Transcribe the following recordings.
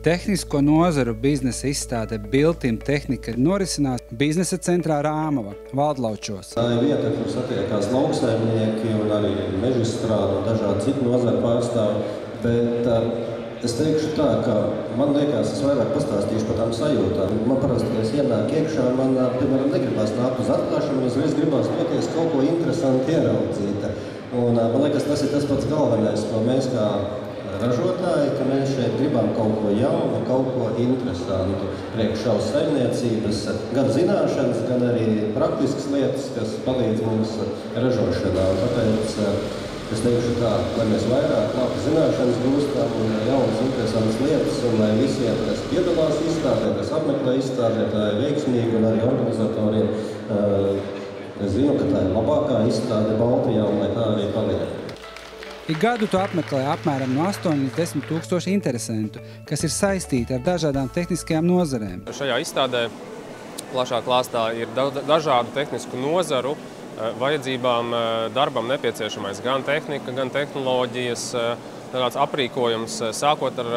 Tehnisko nozaru biznesa izstāde Biltim tehnika norisinās biznesa centrā Rāmava, Valdlaučos. Tā ir vieta, kur satiekās lauksaimnieki un arī mežstrāde un dažādi citu nozaru pārstāvi, bet es teikšu tā, ka man liekas, es vairāk pastāstīšu par tām sajūtām. Man parasti, kad es ienāku iekšā, man, piemēram, negribās nākt uz atklāšanu, uzreiz gribās doties kaut ko interesanti ieraudzīt. Un man liekas, tas ir tas pats galvenais, ko mēs kā ražotāji, ka mēs šeit gribam kaut ko jaunu, kaut ko interesantu priekš savas saimniecības, gan zināšanas, gan arī praktiskas lietas, kas palīdz mums ražošanā. Un tāpēc es teikšu tā, lai mēs vairāk labi zināšanas gūstam un jaunas interesantas lietas, un lai visiem, kas piedalās izstādē, kas apmeklē izstādē, tā ir veiksmīgi, un arī organizatoriem, es zinu, ka tā ir labākā izstāde Baltijā, un lai tā arī paliek. Ik gadu to apmeklē apmēram no 8 līdz 10 tūkstoši interesentu, kas ir saistīti ar dažādām tehniskajām nozarēm. Šajā izstādē plašā klāstā ir dažādu tehnisku nozaru vajadzībām darbam nepieciešamais gan tehnika, gan tehnoloģijas, tāds aprīkojums, sākot ar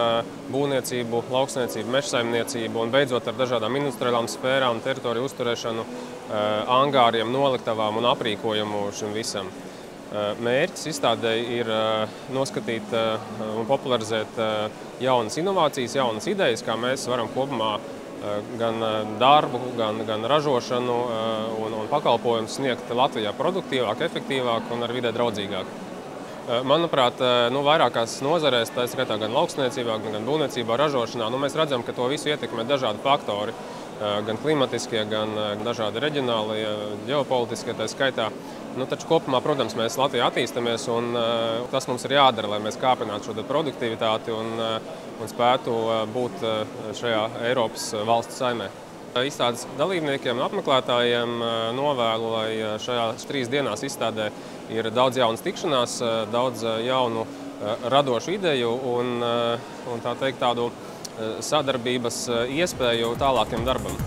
būvniecību, lauksniecību, mežsaimniecību un beidzot ar dažādām industriālām sfērām, teritoriju uzturēšanu, angāriem, noliktavām un aprīkojumu šim visam. Mērķis izstādē ir noskatīt un popularizēt jaunas inovācijas, jaunas idejas, kā mēs varam kopumā gan darbu, gan ražošanu un pakalpojumus sniegt Latvijā produktīvāk, efektīvāk un ar vidē draudzīgāk. Manuprāt, vairākās nozarēs, tā skaitā gan lauksniecībā, gan būvniecībā, ražošanā, mēs redzam, ka to visu ietekmē dažādi faktori, gan klimatiskie, gan dažādi reģionālie, ģeopolitiskie, tā skaitā. Taču kopumā, protams, mēs Latvijā attīstamies, un tas mums ir jādara, lai mēs kāpinātu šo produktivitāti un spētu būt šajā Eiropas valstu saimē. Izstādes dalībniekiem un apmeklētājiem novēlu, lai šajās 3 dienās izstādē ir daudz jaunas tikšanās, daudz jaunu radošu ideju un tā teikt tādu sadarbības iespēju tālākiem darbam.